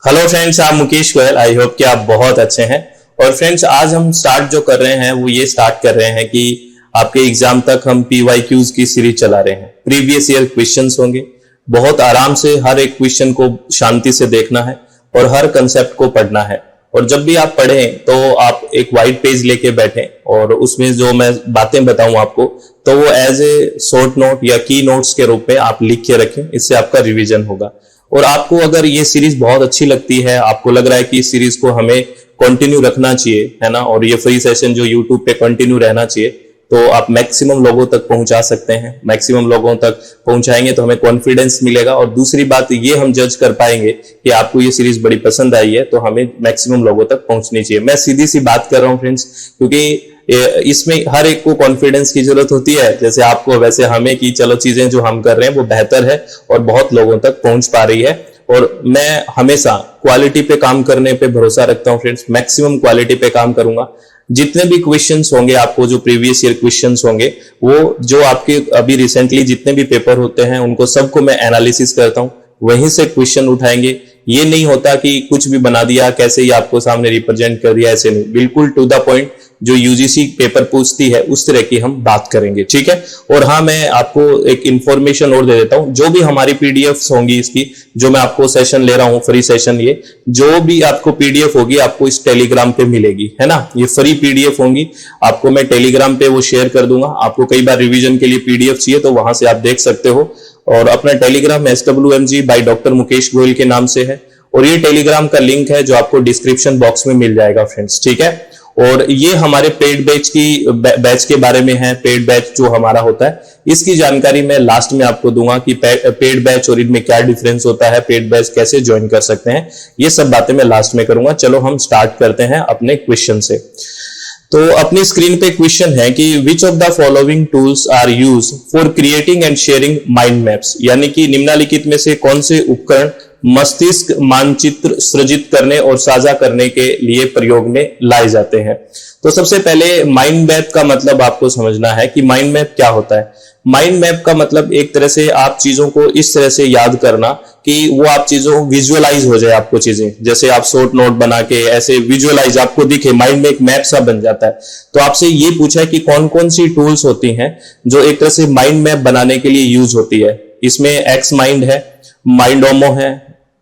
Hello friends, आप Mukesh Goyal. I hope कि आप बहुत अच्छे हैं। और फ्रेंड्स, आज हम स्टार्ट जो कर रहे हैं वो ये स्टार्ट कर रहे हैं कि आपके एग्जाम तक हम PYQs की सीरीज चला रहे हैं। प्रीवियस ईयर क्वेश्चंस होंगे। बहुत आराम से हर एक क्वेश्चन को शांति से देखना है और हर कंसेप्ट को पढ़ना है। और जब भी आप पढ़ें तो आप एक व्हाइट पेज लेके बैठें और उसमें जो मैं बातें बताऊं आपको तो वो एज ए शॉर्ट नोट या की नोट्स के रूप में आप लिख के रखें। इससे आपका रिवीजन होगा। और आपको अगर ये सीरीज बहुत अच्छी लगती है, आपको लग रहा है कि इस सीरीज को हमें कंटिन्यू रखना चाहिए, है ना, और ये फ्री सेशन जो यूट्यूब पे कंटिन्यू रहना चाहिए, तो आप मैक्सिमम लोगों तक पहुंचा सकते हैं। मैक्सिमम लोगों तक पहुंचाएंगे तो हमें कॉन्फिडेंस मिलेगा। और दूसरी बात ये हम जज कर पाएंगे कि आपको ये सीरीज बड़ी पसंद आई है, तो हमें मैक्सिमम लोगों तक पहुंचनी चाहिए। मैं सीधी सी बात कर रहा हूं फ्रेंड्स, क्योंकि इसमें हर एक को कॉन्फिडेंस की जरूरत होती है, जैसे आपको वैसे हमें, कि चलो चीजें जो हम कर रहे हैं वो बेहतर है और बहुत लोगों तक पहुंच पा रही है। और मैं हमेशा क्वालिटी पे काम करने पे भरोसा रखता हूं फ्रेंड्स। मैक्सिमम क्वालिटी पे काम करूंगा। जितने भी क्वेश्चंस होंगे, आपको जो प्रीवियस ईयर क्वेश्चंस होंगे, वो जो आपके अभी रिसेंटली जितने भी पेपर होते हैं उनको सबको मैं एनालिसिस करता हूं, वहीं से क्वेश्चन उठाएंगे। ये नहीं होता कि कुछ भी बना दिया, कैसे ही आपको सामने रिप्रेजेंट कर दिया, ऐसे नहीं। बिल्कुल टू द पॉइंट, जो यूजीसी पेपर पूछती है उस तरह की हम बात करेंगे, ठीक है। और हाँ, मैं आपको एक इंफॉर्मेशन और दे देता हूं। जो भी हमारी पीडीएफ होंगी इसकी, जो मैं आपको सेशन ले रहा हूं फ्री सेशन, ये जो भी आपको पीडीएफ होगी आपको इस टेलीग्राम पे मिलेगी, है ना। ये फ्री पीडीएफ होंगी, आपको मैं टेलीग्राम पे वो शेयर कर दूंगा। आपको कई बार रिविजन के लिए पीडीएफ चाहिए तो वहां से आप देख सकते हो। और अपना Telegram SWMG by doctor Mukesh Goyal के नाम से है। और ये टेलीग्राम का लिंक है जो आपको डिस्क्रिप्शन बॉक्स में मिल जाएगा फ्रेंड्स, ठीक है। और ये हमारे पेड बैच के बारे में है। पेड बैच जो हमारा होता है इसकी जानकारी मैं लास्ट में आपको दूंगा कि पेड बैच और इनमें क्या डिफरेंस होता है, पेड बैच कैसे ज्वाइन कर सकते हैं, ये सब बातें मैं लास्ट में करूंगा। चलो हम स्टार्ट करते हैं अपने क्वेश्चन से। तो अपनी स्क्रीन पे क्वेश्चन है कि which of the following tools are use for creating and sharing mind maps, यानी कि निम्नलिखित में से कौन से उपकरण मस्तिष्क मानचित्र सृजित करने और साझा करने के लिए प्रयोग में लाए जाते हैं। तो सबसे पहले माइंड मैप का मतलब आपको समझना है कि माइंड मैप क्या होता है। माइंड मैप का मतलब एक तरह से आप चीजों को इस तरह से याद करना कि वो आप चीजों विजुअलाइज हो जाए आपको चीजें, जैसे आप शॉर्ट नोट बना के ऐसे विजुअलाइज आपको दिखे, माइंड में एक मैप सा बन जाता है। तो आपसे ये पूछा है कि कौन कौन सी टूल्स होती हैं जो एक तरह से माइंड मैप बनाने के लिए यूज होती है। इसमें एक्स माइंड है, माइंडोमो है,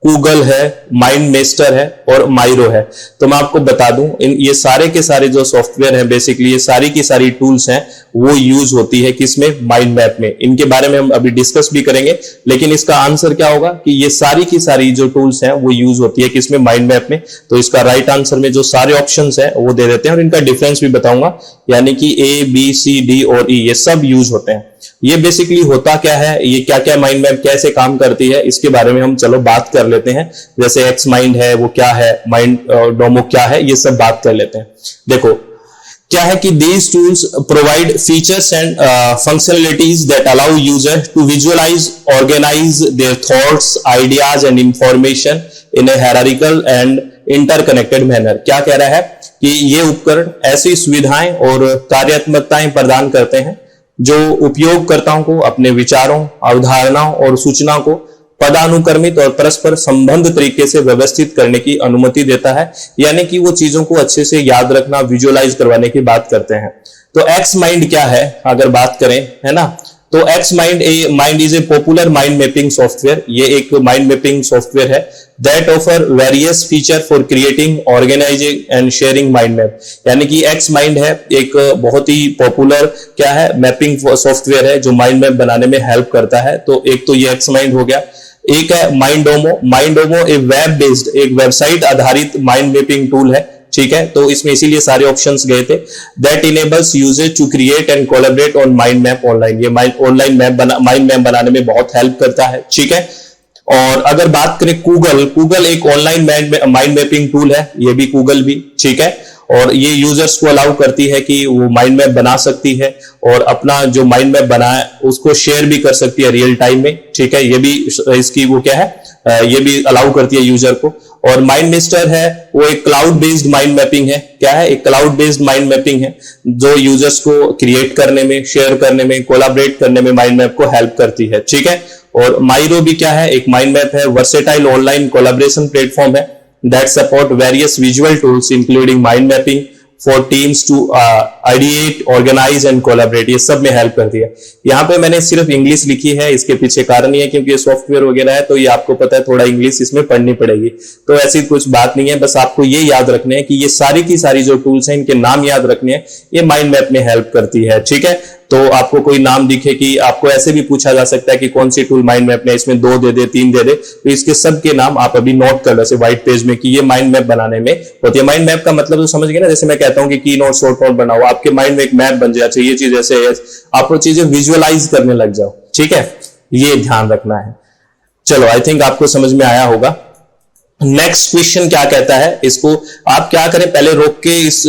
गूगल है, माइंड मेस्टर है और माइरो है। तो मैं आपको बता दूं, ये सारे के सारे जो सॉफ्टवेयर हैं, बेसिकली ये सारी की सारी टूल्स हैं, वो यूज होती है किसमें, माइंड मैप में। इनके बारे में हम अभी डिस्कस भी करेंगे, लेकिन इसका आंसर क्या होगा कि ये सारी की सारी जो टूल्स हैं वो यूज होती है किसमें, माइंड मैप में। तो इसका राइट आंसर में जो सारे ऑप्शंस हैं वो दे देते हैं और इनका डिफरेंस भी बताऊंगा, यानी कि A, B, C, D और E ये सब यूज होते हैं। ये बेसिकली होता क्या है, ये क्या क्या माइंड मैप कैसे काम करती है, इसके बारे में हम चलो बात कर लेते हैं। जैसे एक्स माइंड है वो क्या है, माइंड डोमो क्या है, ये सब बात कर लेते हैं। देखो क्या है कि these tools provide features and functionalities that allow user to visualize, organize their thoughts, ideas and information in a hierarchical and interconnected manner। क्या कह रहा है कि ये उपकरण ऐसी सुविधाएं और कार्यात्मकताएं प्रदान करते हैं जो उपयोगकर्ताओं को अपने विचारों, अवधारणाओं और सूचनाओं को पदानुक्रमित और परस्पर संबंध तरीके से व्यवस्थित करने की अनुमति देता है, यानी कि वो चीजों को अच्छे से याद रखना, विजुअलाइज करवाने की बात करते हैं। तो एक्स माइंड क्या है अगर बात करें, है ना, तो X mind is a popular mind mapping software. ये एक माइंड मैपिंग सॉफ्टवेयर है that offer various feature for creating, organizing and sharing mind map. यानी कि एक्स माइंड है एक बहुत ही पॉपुलर क्या है, मैपिंग सॉफ्टवेयर है जो माइंड मैप बनाने में हेल्प करता है। तो एक तो ये एक्स माइंड हो गया। एक है माइंडोमो। माइंडोमो एक वेब बेस्ड, एक वेबसाइट आधारित माइंड मैपिंग टूल है, ठीक है। तो इसमें इसीलिए सारे ऑप्शंस गए थे। That enables users to create and collaborate on mind map online. ये ऑनलाइन माइंड मैप बनाने में बहुत हेल्प करता है, ठीक है। और अगर बात करें गूगल एक ऑनलाइन माइंड मैपिंग टूल है, ये भी गूगल भी, ठीक है। और ये यूजर्स को अलाउ करती है कि वो माइंड मैप बना सकती है और अपना जो माइंड मैप बनाए उसको शेयर भी कर सकती है रियल टाइम में, ठीक है। ये भी इसकी वो क्या है, ये भी अलाउ करती है यूजर को। और माइंड मेस्टर है वो एक क्लाउड बेस्ड माइंड मैपिंग है। क्या है, एक क्लाउड बेस्ड माइंड मैपिंग है जो यूजर्स को क्रिएट करने में, शेयर करने में, कोलैबोरेट करने में माइंड मैप को हेल्प करती है, ठीक है। और माइरो भी क्या है, एक माइंड मैप है, वर्सेटाइल ऑनलाइन कोलैबोरेशन प्लेटफॉर्म है that support various visual tools including mind mapping for teams to ideate, organize and collaborate। ये सब में हेल्प करती है। यहाँ पे मैंने सिर्फ इंग्लिश लिखी है, इसके पीछे कारण ये है क्योंकि ये सॉफ्टवेयर वगैरह है, तो ये आपको पता है थोड़ा इंग्लिश इसमें पढ़नी पड़ेगी, तो ऐसी कुछ बात नहीं है। बस आपको ये याद रखने हैं कि ये सारी की सारी जो टूल्स हैं इनके नाम याद रखने हैं, ये माइंड मैप में हेल्प करती है। ठीक है, तो आपको कोई नाम दिखे कि आपको ऐसे भी पूछा जा सकता है कि कौन सी टूल माइंड मैप में, इसमें 2 दे दे 3 दे दे, तो इसके सब के नाम आप अभी नोट कर लो ऐसे व्हाइट पेज में कि ये माइंड मैप बनाने में होती है। माइंड मैप का मतलब तो समझ गए ना, जैसे मैं कहता हूं कि की नोट शॉर्ट नोट बनाओ, आपके माइंड में एक मैप बन जाए, ये चीज ऐसे है, आप वो चीजें विजुअलाइज करने लग जाओ। ठीक है, ये ध्यान रखना है। चलो, आई थिंक आपको समझ में आया होगा। नेक्स्ट क्वेश्चन क्या कहता है, इसको आप क्या करें, पहले रोक के इस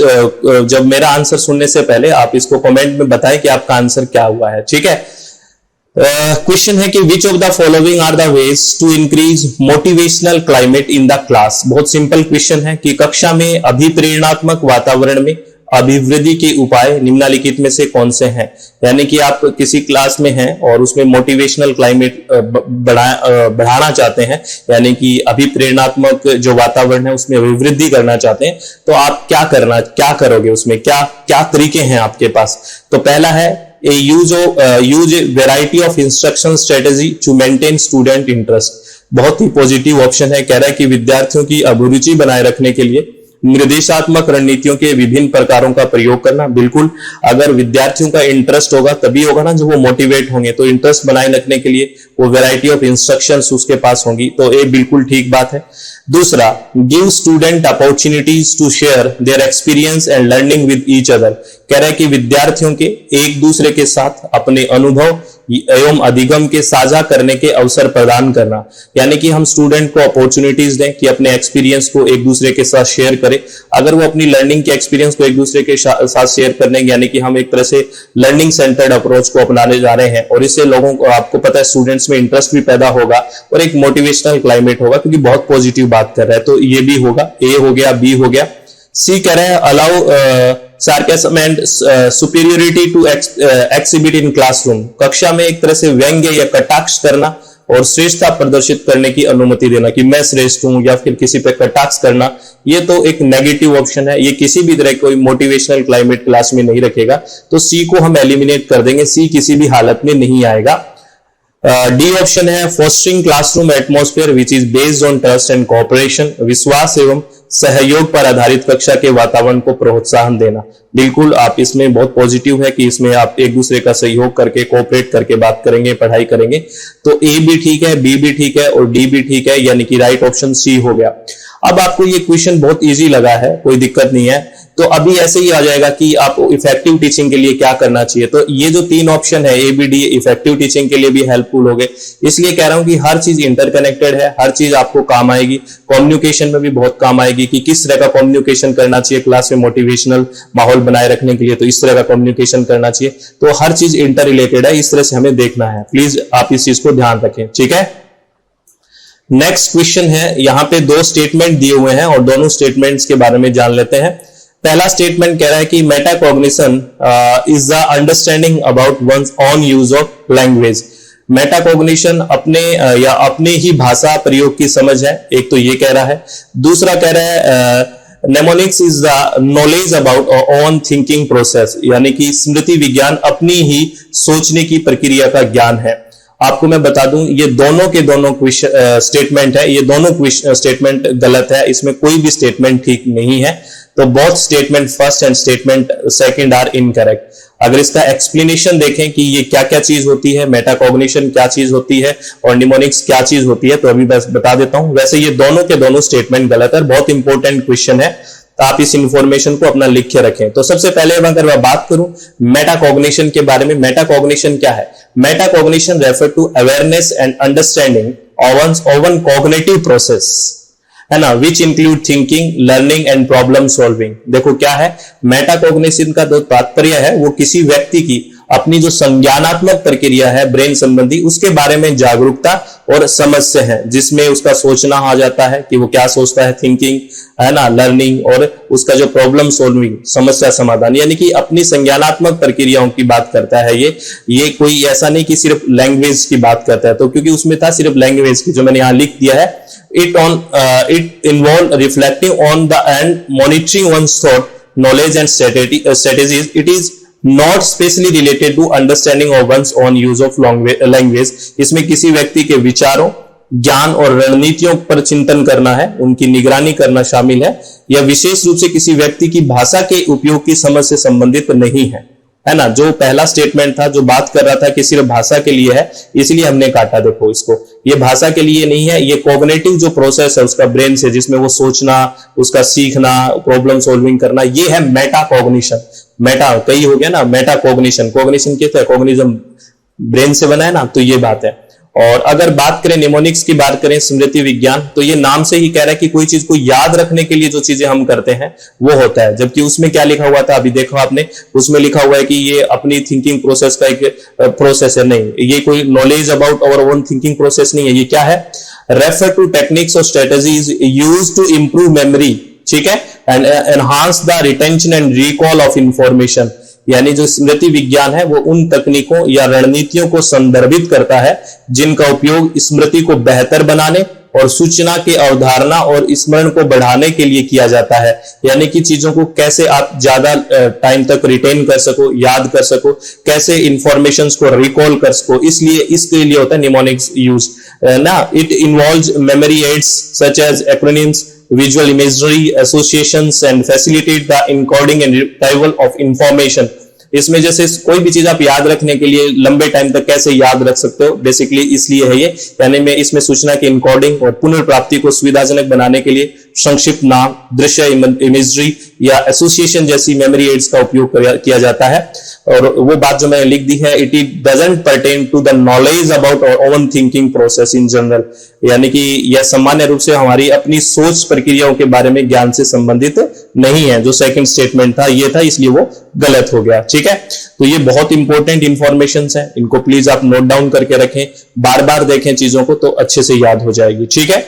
जब मेरा आंसर सुनने से पहले आप इसको कमेंट में बताएं कि आपका आंसर क्या हुआ है। ठीक है, क्वेश्चन है कि which of the following are the ways to increase motivational climate in the class. बहुत सिंपल क्वेश्चन है कि कक्षा में अभिप्रेरणात्मक वातावरण में अभिवृद्धि के उपाय निम्नलिखित में से कौन से हैं। यानी कि आप किसी क्लास में हैं और उसमें मोटिवेशनल क्लाइमेट बढ़ाना चाहते हैं, यानी कि अभिप्रेरणात्मक जो वातावरण है उसमें अभिवृद्धि करना चाहते हैं, तो आप क्या करोगे, उसमें क्या तरीके हैं आपके पास। तो पहला है use variety of instruction strategy to maintain student interest. बहुत ही पॉजिटिव ऑप्शन है, कह रहा है कि विद्यार्थियों की अभिरुचि बनाए रखने के लिए निर्देशात्मक रणनीतियों के विभिन्न प्रकारों का प्रयोग करना। बिल्कुल, अगर विद्यार्थियों का इंटरेस्ट होगा तभी होगा ना, जब वो मोटिवेट होंगे, तो इंटरेस्ट बनाए रखने के लिए वो वैरायटी ऑफ इंस्ट्रक्शंस उसके पास होंगी, तो ये बिल्कुल ठीक बात है। दूसरा, give student opportunities to share their experience and learning with each other. कह रहा है कि विद्यार्थियों के एक दूसरे के साथ अपने अनुभव एवं अधिगम के साझा करने के अवसर प्रदान करना, यानी कि हम स्टूडेंट को अपॉर्चुनिटीज दें कि अपने एक्सपीरियंस को एक दूसरे के साथ शेयर करें। अगर वो अपनी लर्निंग के एक्सपीरियंस को एक दूसरे के साथ शेयर करने, यानी कि हम एक तरह से लर्निंग सेंटर्ड अप्रोच को अपनाने जा रहे हैं, और इससे लोगों को, आपको पता है, स्टूडेंट्स में इंटरेस्ट भी पैदा होगा और एक मोटिवेशनल क्लाइमेट होगा, क्योंकि बहुत पॉजिटिव बात कर रहा है। तो ये भी होगा, ए हो गया, बी हो गया। सी कह रहे हैं allow sarcasm and superiority to exhibit in classroom। कक्षा में एक तरह से व्यंग्य या कटाक्ष करना और श्रेष्ठता प्रदर्शित करने की अनुमति देना, कि मैं श्रेष्ठ हूं, या फिर किसी पे कटाक्ष करना, ये तो एक नेगेटिव ऑप्शन है, ये किसी भी तरह कोई मोटिवेशनल क्लाइमेट क्लास में नहीं रखेगा, तो सी को हम एलिमिनेट कर देंगे, सी किसी भी हालत में नहीं आएगा। डी ऑप्शन है fostering classroom atmosphere which is based on trust and cooperation. विश्वास एवं सहयोग पर आधारित कक्षा के वातावरण को प्रोत्साहन देना। बिल्कुल, आप इसमें बहुत पॉजिटिव है कि इसमें आप एक दूसरे का सहयोग करके, कोऑपरेट करके बात करेंगे, पढ़ाई करेंगे। तो ए भी ठीक है, बी भी ठीक है और डी भी ठीक है, यानी कि राइट ऑप्शन सी हो गया। अब आपको ये क्वेश्चन बहुत इजी लगा है, कोई दिक्कत नहीं है, तो अभी ऐसे ही आ जाएगा कि आपको इफेक्टिव टीचिंग के लिए क्या करना चाहिए। तो ये जो 3 ऑप्शन है, A B D, effective teaching के लिए भी हेल्पफुल हो गए। इसलिए कह रहा हूं कि हर चीज इंटरकनेक्टेड है, हर चीज आपको काम आएगी। कम्युनिकेशन में भी बहुत काम आएगी कि किस तरह का कम्युनिकेशन करना चाहिए क्लास में मोटिवेशनल माहौल बनाए रखने के लिए, तो इस तरह का कम्युनिकेशन करना चाहिए। तो हर चीज इंटर रिलेटेड है, इस तरह से हमें देखना है। प्लीज आप इस चीज को ध्यान रखें, ठीक है। नेक्स्ट क्वेश्चन है, यहां पे 2 स्टेटमेंट दिए हुए हैं और दोनों स्टेटमेंट्स के बारे में जान लेते हैं। पहला स्टेटमेंट कह रहा है कि metacognition is the understanding about one's own use of language. Metacognition अपने ही भाषा प्रयोग की समझ है, एक तो ये कह रहा है। दूसरा कह रहा है mnemonics is the knowledge about on thinking process, यानी कि स्मृति विज्ञान अपनी ही सोचने की प्रक्रिया का ज्ञान है। आपको मैं बता दूं, ये दोनों के दोनों स्टेटमेंट है, ये दोनों स्टेटमेंट गलत है, इसमें कोई भी स्टेटमेंट ठीक नहीं है। तो both statement first and statement second are incorrect. अगर इसका एक्सप्लेनेशन देखें कि ये क्या क्या चीज होती है, मेटाकॉग्निशन क्या चीज होती है और निमोनिक्स क्या चीज होती है, तो अभी बस बता देता हूं। वैसे ये दोनों के दोनों स्टेटमेंट गलत है, बहुत इंपॉर्टेंट क्वेश्चन है, तो आप इस इंफॉर्मेशन को अपना लिख के रखें। तो सबसे पहले अगर मैं बात करूं मेटाकॉग्निशन के बारे में, मेटाकॉग्निशन क्या है? Metacognition refer to awareness and understanding of one cognitive process, है ना, which include thinking, learning and problem solving. देखो क्या है, मेटाकॉग्निशन का जो तात्पर्य है वो किसी व्यक्ति की अपनी जो संज्ञानात्मक प्रक्रिया है ब्रेन संबंधी उसके बारे में जागरूकता और समझ से है, जिसमें उसका सोचना आ जाता है कि वो क्या सोचता है, थिंकिंग है ना, लर्निंग, और उसका जो प्रॉब्लम सॉल्विंग, समस्या समाधान, यानी कि अपनी संज्ञानात्मक प्रक्रियाओं की बात करता है। ये कोई ऐसा नहीं कि सिर्फ लैंग्वेज की बात करता है, तो क्योंकि उसमें था सिर्फ लैंग्वेज की, जो मैंने यहाँ लिख दिया है, it involve reflecting on the and monitoring one's thought, knowledge and strategies. It is not specially related to understanding of one's own use of language. इसमें किसी व्यक्ति के विचारों, ज्ञान और रणनीतियों पर चिंतन करना है, उनकी निगरानी करना शामिल है। यह विशेष रूप से किसी व्यक्ति की भाषा के उपयोग की समझ से संबंधित नहीं है ना। जो पहला स्टेटमेंट था जो बात कर रहा था कि सिर्फ भाषा के लिए है, इसलिए हमने काटा, देखो इसको, ये भाषा के लिए नहीं है, ये कॉग्निटिव जो प्रोसेस है उसका ब्रेन से, जिसमें वो सोचना, उसका सीखना, प्रॉब्लम सॉल्विंग करना, ये है मेटा कॉग्निशन। मेटा कई हो गया ना, मेटा कॉग्निशन, कॉग्निशन कहते हैं, कॉग्निज्म ब्रेन से बना है ना, तो ये बात है। और अगर बात करें निमोनिक्स की, बात करें स्मृति विज्ञान, तो ये नाम से ही कह रहा है कि कोई चीज को याद रखने के लिए जो चीजें हम करते हैं वो होता है, जबकि उसमें क्या लिखा हुआ था, अभी देखो आपने, उसमें लिखा हुआ है कि ये अपनी थिंकिंग प्रोसेस का एक प्रोसेस है। नहीं, ये कोई knowledge about our own thinking process नहीं है। ये क्या है, रेफर टू टेक्निक्स और strategies used to improve memory, ठीक है, and enhance the retention and recall of information. यानी जो स्मृति विज्ञान है वो उन तकनीकों या रणनीतियों को संदर्भित करता है जिनका उपयोग स्मृति को बेहतर बनाने और सूचना की अवधारणा और स्मरण को बढ़ाने के लिए किया जाता है। यानी कि चीजों को कैसे आप ज्यादा टाइम तक रिटेन कर सको, याद कर सको, कैसे इंफॉर्मेशंस को रिकॉल कर सको, इसलिए इसके लिए होता है निमोनिक्स यूज ना। It involves memory aids such as acronyms, visual imagery, associations and facilitate the encoding and retrieval of information. इसमें जैसे कोई भी चीज आप याद रखने के लिए लंबे टाइम तक कैसे याद रख सकते हो, बेसिकली इसलिए है ये। यानी में इसमें सूचना की इनकोडिंग और पुनर्प्राप्ति को सुविधाजनक बनाने के लिए संक्षिप्त नाम, दृश्य इमेजरी या एसोसिएशन जैसी मेमोरी एड्स का उपयोग किया जाता है। और वो बात जो मैंने लिख दी है, it doesn't pertain to the knowledge about our own thinking process in general, यानी कि यह सामान्य रूप से हमारी अपनी सोच प्रक्रियाओं के बारे में ज्ञान से संबंधित नहीं है। जो सेकंड स्टेटमेंट था ये था, इसलिए वो गलत हो गया, ठीक है। तो ये बहुत इंपॉर्टेंट इंफॉर्मेशन है, इनको प्लीज आप नोट डाउन करके रखें, बार बार देखें चीजों को तो अच्छे से याद हो जाएगी, ठीक है।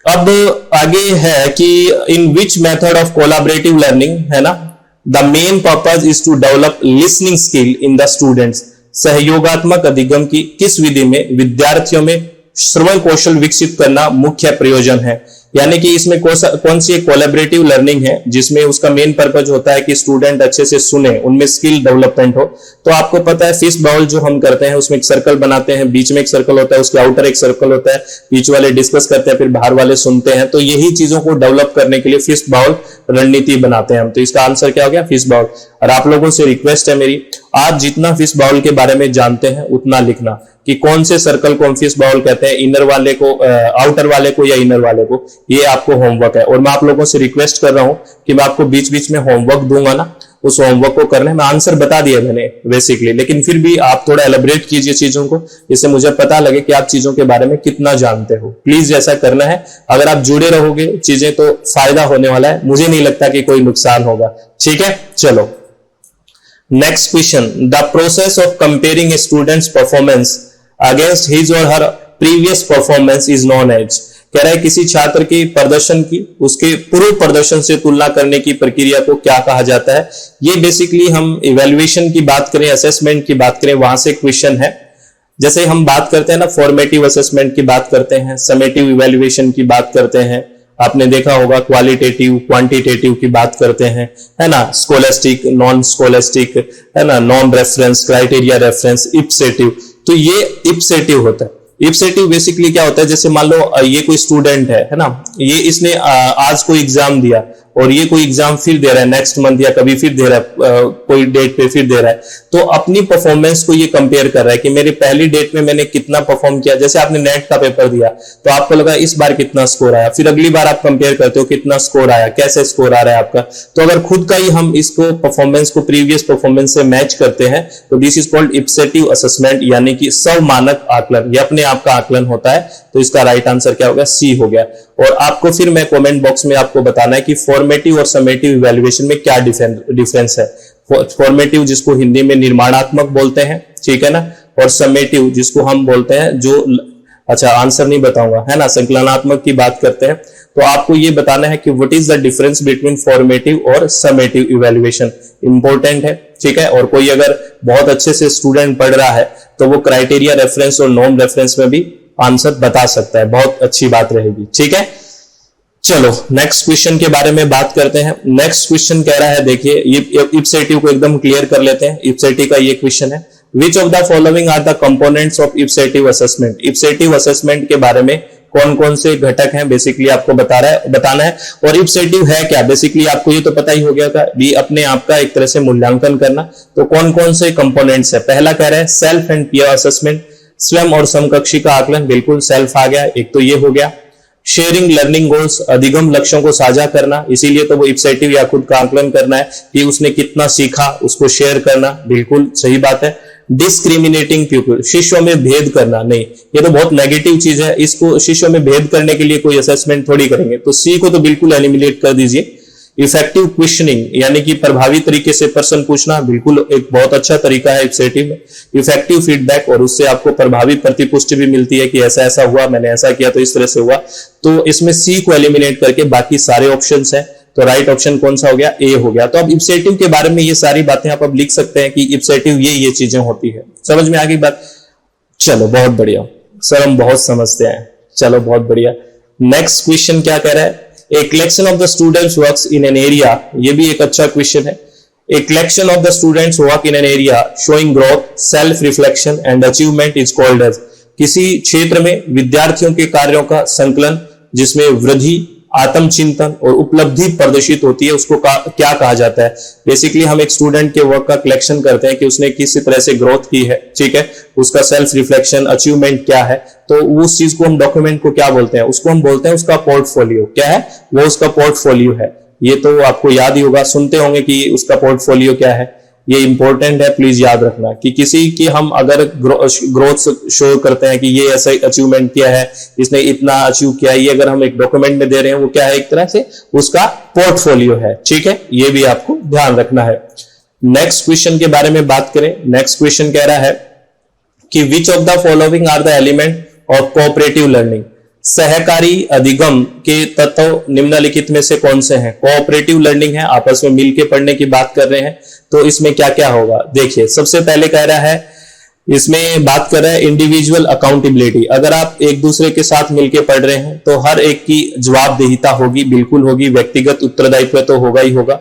अब आगे है कि in which method of collaborative learning, है ना, the main purpose is to develop listening skill in the students. सहयोगात्मक अधिगम की किस विधि में विद्यार्थियों में श्रवण कौशल विकसित करना मुख्य प्रयोजन है। यानी कि इसमें कौन सी कोलैबोरेटिव लर्निंग है जिसमें उसका मेन पर्पज होता है कि स्टूडेंट अच्छे से सुने, उनमें स्किल डेवलपमेंट हो। तो आपको पता है फिश बाउल जो हम करते हैं उसमें एक सर्कल बनाते हैं, बीच में एक सर्कल होता है, उसके आउटर एक सर्कल होता है, बीच वाले डिस्कस करते हैं, फिर बाहर वाले सुनते हैं। तो यही चीजों को डेवलप करने के लिए फिश बाउल रणनीति बनाते हैं हम। तो इसका आंसर क्या हो गया, फिश बाउल। और आप लोगों से रिक्वेस्ट है मेरी, आज जितना फिश बाउल के बारे में जानते हैं उतना लिखना, कि कौन से सर्कल को हम फिश बाउल कहते हैं, इनर वाले को, आउटर वाले को या इनर वाले को। ये आपको होमवर्क है और मैं आप लोगों से रिक्वेस्ट कर रहा हूं कि मैं आपको बीच बीच में होमवर्क दूंगा ना, उस होमवर्क को करना है। मैं आंसर बता दिया मैंने बेसिकली, लेकिन फिर भी आप थोड़ा एलिब्रेट कीजिए चीजों को, इससे मुझे पता लगे कि आप चीजों के बारे में कितना जानते हो। प्लीज ऐसा करना है, अगर आप जुड़े रहोगे चीजें तो फायदा होने वाला है, मुझे नहीं लगता कि कोई नुकसान होगा, ठीक है। चलो next question, the process of comparing a students performance against his और her previous performance is known as. कह रहा है किसी छात्र की प्रदर्शन की उसके पूर्व प्रदर्शन से तुलना करने की प्रक्रिया को क्या कहा जाता है। ये बेसिकली हम इवैल्यूएशन की बात करें, असेसमेंट की बात करें, वहां से क्वेश्चन है। जैसे हम बात करते हैं ना, फॉर्मेटिव असेसमेंट की बात करते हैं, समेटिव इवैल्यूएशन की बात करते हैं, आपने देखा होगा क्वालिटेटिव क्वांटिटेटिव की बात करते हैं, है ना, स्कोलेस्टिक नॉन स्कोलेस्टिक, है ना, नॉन रेफरेंस, क्राइटेरिया रेफरेंस, इप्सेटिव। तो ये इप्सेटिव होता है। इप्सेटिव बेसिकली क्या होता है, जैसे मान लो ये कोई स्टूडेंट है ना, ये इसने आज कोई एग्जाम दिया और ये कोई एग्जाम फिर दे रहा है नेक्स्ट मंथ या कभी फिर दे रहा है, कोई डेट पे फिर दे रहा है, तो अपनी परफॉर्मेंस को ये कंपेयर कर रहा है कि मेरी पहली डेट में मैंने कितना परफॉर्म किया। जैसे आपने नेट का पेपर दिया तो आपको लगा इस बार कितना स्कोर आया, फिर अगली बार आप कंपेयर करते हो कितना स्कोर आया, कैसे स्कोर आ रहा है आपका। तो अगर खुद का ही हम इसको परफॉर्मेंस को प्रीवियस परफॉर्मेंस से मैच करते हैं तो दिस इज कॉल्ड इप्सेटिव असेसमेंट, यानी कि स्वमानक आकलन, ये अपने आप का आकलन होता है। तो इसका राइट आंसर क्या होगा, सी हो गया। और आपको फिर मैं कमेंट बॉक्स में आपको बताना है कि फॉर्मेटिव और समेटिव इवैल्यूएशन में क्या डिफरेंस है। फॉर्मेटिव जिसको हिंदी में निर्माणात्मक बोलते हैं, ठीक है ना, और समेटिव जिसको हम बोलते हैं जो, अच्छा आंसर नहीं बताऊंगा, है ना, संकलनात्मक की बात करते हैं। तो आपको ये बताना है कि what is the difference between formative और समेटिव इवैल्यूएशन, इंपॉर्टेंट है, ठीक है। और कोई अगर बहुत अच्छे से स्टूडेंट पढ़ रहा है तो वो क्राइटेरिया रेफरेंस और नॉर्म रेफरेंस में भी आंसर बता सकता है, बहुत अच्छी बात रहेगी, ठीक है। चलो नेक्स्ट क्वेश्चन के बारे में बात करते हैं। नेक्स्ट क्वेश्चन कह रहा है, देखिए ये इप्सेटिव को एकदम क्लियर कर लेते हैं। इप्सेटिव का ये क्वेश्चन है, which of the following are the components of ipsative assessment. Ipsative assessment के बारे में कौन कौन से घटक हैं बेसिकली आपको बताना है। और इप्सेटिव है क्या, बेसिकली आपको ये तो पता ही हो गया था, भी अपने आप का एक तरह से मूल्यांकन करना। तो कौन कौन से कंपोनेंट्स है, पहला कह रहा है सेल्फ एंड पीयर असेसमेंट, स्वयं और समकक्षी का आकलन, बिल्कुल सेल्फ आ गया, एक तो ये हो गया। शेयरिंग लर्निंग गोल्स, अधिगम लक्ष्यों को साझा करना, इसीलिए तो वो इप्सेटिव या खुद का आकलन करना है कि उसने कितना सीखा, उसको शेयर करना, बिल्कुल सही बात है। डिस्क्रिमिनेटिंग पीपल, शिष्यों में भेद करना, नहीं ये तो बहुत नेगेटिव चीज है, इसको शिष्यों में भेद करने के लिए कोई असेसमेंट थोड़ी करेंगे, तो सी को तो बिल्कुल एलिमिनेट कर दीजिए। इफेक्टिव क्वेश्चनिंग यानी कि प्रभावी तरीके से प्रश्न पूछना, बिल्कुल एक बहुत अच्छा तरीका है इप्सेटिव में। इफेक्टिव फीडबैक, और उससे आपको प्रभावी प्रतिपुष्टि भी मिलती है कि ऐसा ऐसा हुआ, मैंने ऐसा किया तो इस तरह से हुआ। तो इसमें सी को एलिमिनेट करके बाकी सारे ऑप्शंस हैं, तो राइट ऑप्शन कौन सा हो गया, ए हो गया। तो अब इप्सेटिव के बारे में ये सारी बातें आप अब लिख सकते हैं कि इप्सेटिव ये चीजें होती है, समझ में आ गई बात। चलो बहुत बढ़िया सर, हम बहुत समझते हैं, चलो बहुत बढ़िया। नेक्स्ट क्वेश्चन क्या कह रहा है, A collection of the students works in an area, ये भी एक अच्छा क्वेश्चन है। A collection of the students work in an area showing growth, self reflection and achievement is called as, किसी क्षेत्र में विद्यार्थियों के कार्यों का संकलन जिसमें वृद्धि, आत्मचिंतन और उपलब्धि प्रदर्शित होती है, उसको क्या कहा जाता है। बेसिकली हम एक स्टूडेंट के वर्क का कलेक्शन करते हैं कि उसने किस तरह से ग्रोथ की है, ठीक है, उसका सेल्फ रिफ्लेक्शन, अचीवमेंट क्या है, तो उस चीज को हम डॉक्यूमेंट को क्या बोलते हैं, उसको हम बोलते हैं उसका पोर्टफोलियो। क्या है वो, उसका पोर्टफोलियो है। ये तो आपको याद ही होगा, सुनते होंगे कि उसका पोर्टफोलियो क्या है, ये इंपॉर्टेंट है, प्लीज याद रखना कि किसी की हम अगर ग्रोथ शो करते हैं कि ये ऐसा अचीवमेंट किया है, इसने इतना अचीव किया है, ये अगर हम एक डॉक्यूमेंट में दे रहे हैं, वो क्या है, एक तरह से उसका पोर्टफोलियो है, ठीक है, ये भी आपको ध्यान रखना है। नेक्स्ट क्वेश्चन के बारे में बात करें। नेक्स्ट क्वेश्चन कह रहा है कि which of the following are the element of cooperative learning. सहकारी अधिगम के तत्व निम्नलिखित में से कौन से हैं। कोऑपरेटिव लर्निंग है, आपस में मिलकर पढ़ने की बात कर रहे हैं, तो इसमें क्या क्या होगा। देखिए सबसे पहले कह रहा है, इसमें बात कर रहा है इंडिविजुअल अकाउंटेबिलिटी। अगर आप एक दूसरे के साथ मिलकर पढ़ रहे हैं तो हर एक की जवाबदेहिता होगी, बिल्कुल होगी, व्यक्तिगत उत्तरदायित्व तो होगा ही होगा।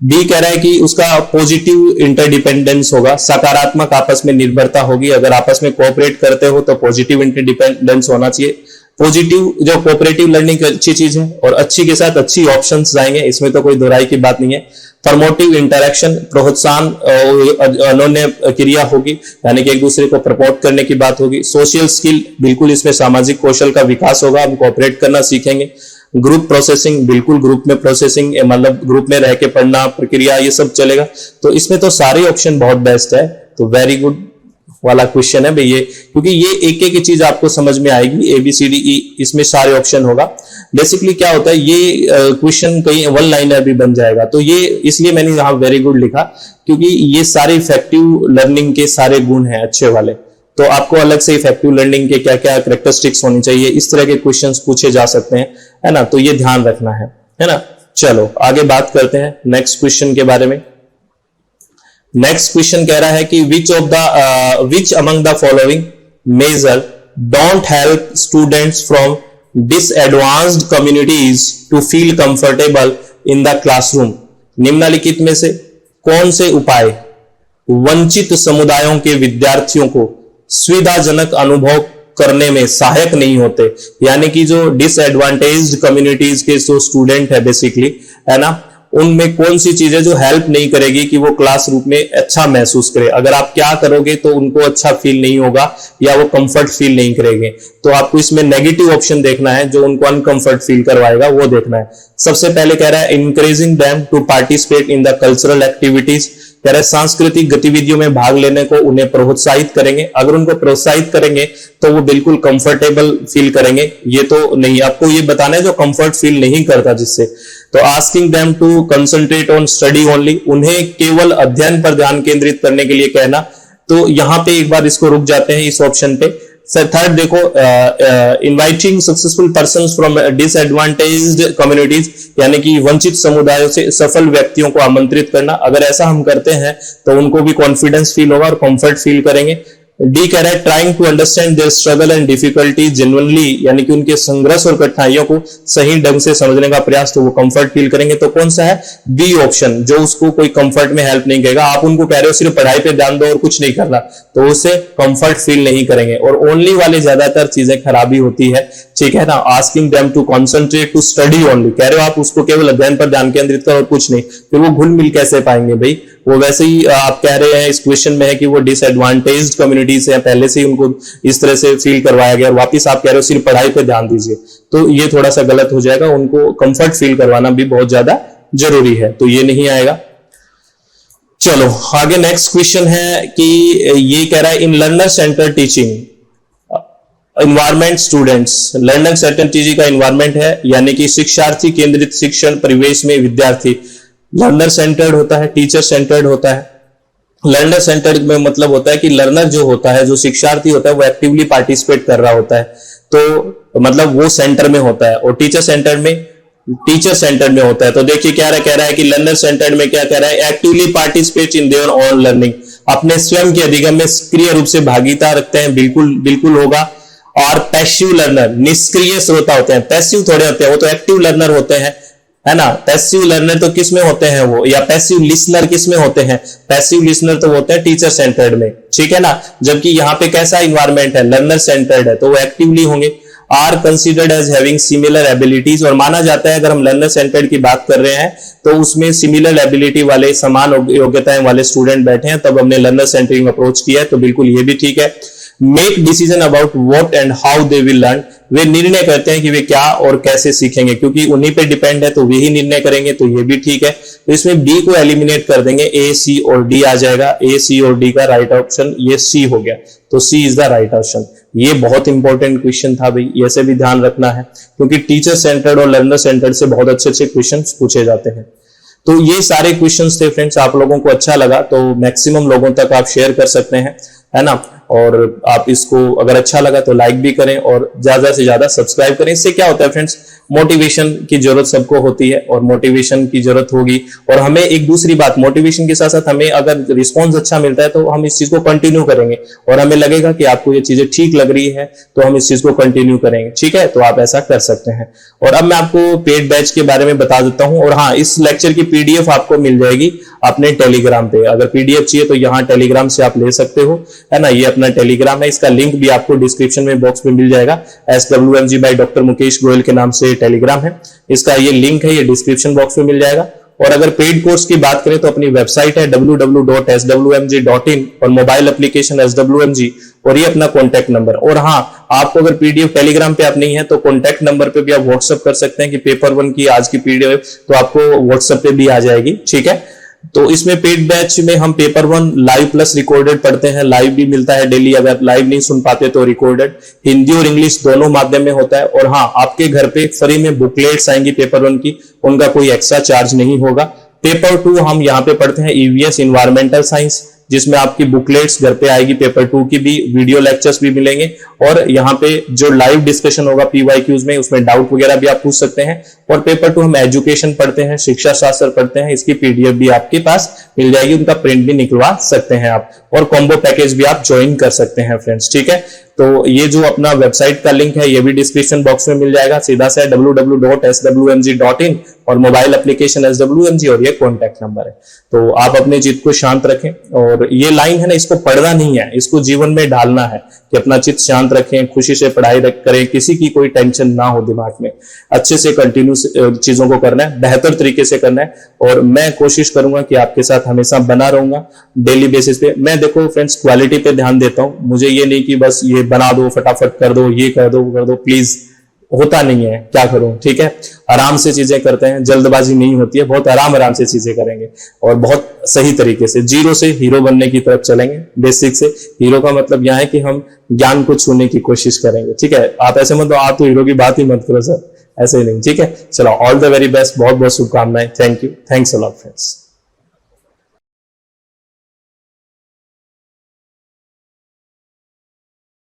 बी कह रहा है कि उसका पॉजिटिव इंटरडिपेंडेंस होगा, सकारात्मक आपस में निर्भरता होगी। अगर आपस में कोऑपरेट करते हो तो पॉजिटिव इंटरडिपेंडेंस होना चाहिए। पॉजिटिव जो कोऑपरेटिव लर्निंग अच्छी चीज है, और अच्छी के साथ अच्छी ऑप्शंस जाएंगे, इसमें तो कोई दोहराई की बात नहीं है। प्रमोटिव इंटरेक्शन, प्रोत्साहन, अनोन्य क्रिया होगी, यानी कि एक दूसरे को प्रपोर्ट करने की बात होगी। सोशल स्किल, बिल्कुल इसमें सामाजिक कौशल का विकास होगा, हम कोऑपरेट करना सीखेंगे। ग्रुप प्रोसेसिंग, बिल्कुल ग्रुप में प्रोसेसिंग, मतलब ग्रुप में रह के पढ़ना, प्रक्रिया, ये सब चलेगा। तो इसमें तो सारे ऑप्शन बहुत बेस्ट है, तो वेरी गुड वाला क्वेश्चन है भाई ये, क्योंकि ये एक एक चीज आपको समझ में आएगी, ABCDE, इसमें सारे ऑप्शन होगा। बेसिकली क्या होता है, ये क्वेश्चन कहीं वन लाइनर भी बन जाएगा, तो ये इसलिए मैंने यहाँ वेरी गुड लिखा, क्योंकि ये सारे इफेक्टिव लर्निंग के सारे गुण हैं अच्छे वाले। तो आपको अलग से इफेक्टिव लर्निंग के क्या क्या कैरेक्टरिस्टिक्स होनी चाहिए, इस तरह के क्वेश्चंस पूछे जा सकते हैं, है ना, तो ये ध्यान रखना है ना। चलो आगे बात करते हैं नेक्स्ट क्वेश्चन के बारे में। नेक्स्ट क्वेश्चन कह रहा है कि which among the following measure don't help students from disadvantaged communities to feel comfortable in the classroom. निम्नलिखित में से कौन से उपाय वंचित समुदायों के विद्यार्थियों को सुविधाजनक अनुभव करने में सहायक नहीं होते। यानी कि जो डिसएडवांटेज्ड कम्युनिटीज के जो स्टूडेंट है बेसिकली, है ना, उनमें कौन सी चीजें जो हेल्प नहीं करेगी कि वो क्लास रूम में अच्छा महसूस करे। अगर आप क्या करोगे तो उनको अच्छा फील नहीं होगा या वो कंफर्ट फील नहीं करेंगे, तो आपको इसमें नेगेटिव ऑप्शन देखना है, जो उनको अनकंफर्ट फील करवाएगा वो देखना है। सबसे पहले कह रहा है encouraging them to participate in the cultural activities, कह रहा है सांस्कृतिक गतिविधियों में भाग लेने को उन्हें प्रोत्साहित करेंगे। अगर उनको प्रोत्साहित करेंगे तो वो बिल्कुल कंफर्टेबल फील करेंगे। ये तो नहीं, आपको ये बताना है जो कंफर्ट फील नहीं करता जिससे। तो asking them to concentrate on study only, उन्हें केवल अध्ययन पर ध्यान केंद्रित करने के लिए कहना। तो यहां पे एक बार इसको रुक जाते हैं इस ऑप्शन पे। थर्ड देखो, inviting successful persons from disadvantaged communities, यानी कि वंचित समुदायों से सफल व्यक्तियों को आमंत्रित करना। अगर ऐसा हम करते हैं तो उनको भी कॉन्फिडेंस फील होगा और कंफर्ट फील करेंगे। डी कह रहा है trying to understand their struggle and difficulties genuinely, यानी कि उनके संघर्ष और कठिनाइयों को सही ढंग से समझने का प्रयास, तो वो कंफर्ट फील करेंगे। तो कौन सा है? बी ऑप्शन, जो उसको कोई कंफर्ट में हेल्प नहीं करेगा। आप उनको कह रहे हो सिर्फ पढ़ाई पे ध्यान दो और कुछ नहीं करना, तो उससे कंफर्ट फील नहीं करेंगे। और ओनली वाले ज्यादातर चीजें खराबी होती है, ठीक है ना। Asking them to concentrate to study only, कह रहे हो आप उसको केवल अध्ययन पर ध्यान केंद्रित करो और कुछ नहीं, फिर वो घुल मिल कैसे पाएंगे भाई? वो वैसे ही आप कह रहे हैं इस क्वेश्चन में है कि वो डिसएडवांटेज्ड कम्युनिटी से पहले से ही उनको इस तरह से फील करवाया गया, और वापस आप कह रहे हो सिर्फ पढ़ाई पे ध्यान दीजिए, तो ये थोड़ा सा गलत हो जाएगा। उनको कंफर्ट फील करवाना भी बहुत ज्यादा जरूरी है, तो ये नहीं आएगा। चलो आगे नेक्स्ट क्वेश्चन है कि ये कह रहा है in learner centre teaching environment students, learner centre teaching का इन्वायरमेंट है, यानी कि शिक्षार्थी केंद्रित शिक्षण परिवेश में विद्यार्थी, लर्नर सेंटर्ड होता है, टीचर सेंटर्ड होता है। लर्नर सेंटर्ड में मतलब होता है कि लर्नर जो होता है, जो शिक्षार्थी होता है, वो एक्टिवली पार्टिसिपेट कर रहा होता है, तो मतलब वो सेंटर में होता है। और टीचर सेंटर्ड में होता है। तो देखिए क्या कह रहा है कि लर्नर सेंटर्ड में क्या कह रहा है? Actively participate in their own learning, अपने स्वयं के अधिगम में सक्रिय रूप से भागीदार रखते हैं, बिल्कुल होगा। और पैसिव लर्नर, निष्क्रिय श्रोता होते हैं, पैसिव थोड़े होते हैं, वो तो एक्टिव लर्नर होते हैं, है ना। पैसिव लर्नर तो किस में होते हैं वो, या पैसिव लिसनर किस में होते हैं? पैसिव लिसनर तो होते हैं टीचर सेंटर्ड में, ठीक है ना। जबकि यहाँ पे कैसा इन्वायरमेंट है? लर्नर सेंटर्ड है, तो वो एक्टिवली होंगे। Are considered as having similar abilities, और माना जाता है अगर हम लर्नर सेंटर्ड की बात कर रहे हैं तो उसमें सिमिलर एबिलिटी वाले, समान योग्यताएं वाले स्टूडेंट बैठे हैं, तब हमने लर्नर सेंटरिंग अप्रोच किया है, तो बिल्कुल ये भी ठीक है। Make decision about what and how they will learn, वे निर्णय करते हैं कि वे क्या और कैसे सीखेंगे, क्योंकि उन्हीं पे डिपेंड है, तो वे ही निर्णय करेंगे, तो ये भी ठीक है। तो इसमें बी को एलिमिनेट कर देंगे, ए, सी और डी आ जाएगा। ए, सी और डी का राइट ऑप्शन ये सी हो गया, तो सी इज द राइट ऑप्शन। ये बहुत इंपॉर्टेंट क्वेश्चन था भाई, ये से भी ध्यान रखना है, क्योंकि टीचर सेंटर्ड और लर्नर सेंटर्ड से बहुत अच्छे क्वेश्चन पूछे जाते हैं। तो ये सारे क्वेश्चंस थे फ्रेंड्स, आप लोगों को अच्छा लगा तो मैक्सिमम लोगों तक आप शेयर कर सकते हैं, है ना। और आप इसको अगर अच्छा लगा तो लाइक भी करें और ज्यादा से ज्यादा सब्सक्राइब करें। इससे क्या होता है फ्रेंड्स, मोटिवेशन की जरूरत सबको होती है, और मोटिवेशन की जरूरत होगी। और हमें एक दूसरी बात, मोटिवेशन के साथ साथ हमें अगर रिस्पॉन्स अच्छा मिलता है तो हम इस चीज को कंटिन्यू करेंगे, और हमें लगेगा कि आपको ये चीजें ठीक लग रही है, तो हम इस चीज को कंटिन्यू करेंगे, ठीक है। तो आप ऐसा कर सकते हैं। और अब मैं आपको पेड बैच के बारे में बता देता हूं। और हाँ, इस लेक्चर की पीडीएफ आपको मिल जाएगी अपने टेलीग्राम पे। अगर पीडीएफ चाहिए तो यहाँ टेलीग्राम से आप ले सकते हो, है ना। ये अपना टेलीग्राम है, इसका लिंक भी आपको डिस्क्रिप्शन में बॉक्स में मिल जाएगा। SWMG by doctor Mukesh Goyal के नाम से टेलीग्राम है, इसका ये लिंक है, ये डिस्क्रिप्शन बॉक्स में मिल जाएगा। और अगर पेड कोर्स की बात करें तो अपनी वेबसाइट है www.swmg.in और मोबाइल एप्लीकेशन SWMG, और ये अपना कॉन्टैक्ट नंबर। और हाँ, आपको अगर पीडीएफ टेलीग्राम पे आप नहीं है तो कॉन्टैक्ट नंबर पे भी आप व्हाट्सएप कर सकते हैं कि पेपर 1 की आज की पीडीएफ तो आपको व्हाट्सएप पे भी आ जाएगी, ठीक है। तो इसमें पेड बैच में हम पेपर 1 लाइव प्लस रिकॉर्डेड पढ़ते हैं, लाइव भी मिलता है डेली, अगर लाइव नहीं सुन पाते तो रिकॉर्डेड, हिंदी और इंग्लिश दोनों माध्यम में होता है। और हाँ, आपके घर पे फ्री में बुकलेट्स आएंगी पेपर 1 की, उनका कोई एक्स्ट्रा चार्ज नहीं होगा। पेपर 2 हम यहाँ पे पढ़ते हैं EVS इन्वायरमेंटल साइंस, जिसमें आपकी बुकलेट्स घर पे आएगी, पेपर 2 की भी, वीडियो लेक्चर्स भी मिलेंगे, और यहाँ पे जो लाइव डिस्कशन होगा PYQs में, उसमें डाउट वगैरह भी आप पूछ सकते हैं। और पेपर 2 हम एजुकेशन पढ़ते हैं, शिक्षा शास्त्र पढ़ते हैं, इसकी पीडीएफ भी आपके पास मिल जाएगी, उनका प्रिंट भी निकलवा सकते हैं आप, और कॉम्बो पैकेज भी आप ज्वाइन कर सकते हैं फ्रेंड्स, ठीक है। तो ये जो अपना वेबसाइट का लिंक है ये भी डिस्क्रिप्शन बॉक्स में मिल जाएगा, सीधा से www.swmg.in और मोबाइल एप्लीकेशन SWMG, और ये कॉन्टैक्ट नंबर है। तो आप अपने चित्त को शांत रखें, और ये लाइन है ना, इसको पढ़ना नहीं है, इसको जीवन में डालना है कि अपना चित्त शांत रखें, खुशी से पढ़ाई करें, किसी की कोई टेंशन ना हो दिमाग में, अच्छे से कंटिन्यू चीजों को करना है, बेहतर तरीके से करना है। और मैं कोशिश करूंगा कि आपके साथ हमेशा बना रहूंगा डेली बेसिस पे। मैं देखो फ्रेंड्स क्वालिटी पे ध्यान देता हूं, मुझे ये नहीं कि बस ये बना दो, फटाफट कर दो, ये कर दो, वो कर दो, प्लीज होता नहीं है, क्या करूं, ठीक है। आराम से चीजें करते हैं, जल्दबाजी नहीं होती है, बहुत आराम से चीजें करेंगे और बहुत सही तरीके से जीरो से हीरो बनने की तरफ चलेंगे। बेसिक से हीरो का मतलब यह है कि हम ज्ञान को छूने की कोशिश करेंगे, ठीक है। आप ऐसे मत, आप तो हीरो की बात ही मत करो सर, ऐसे ही नहीं, ठीक है। चलो, ऑल द वेरी बेस्ट, बहुत बहुत शुभकामनाएं। Thank you, thanks a lot friends.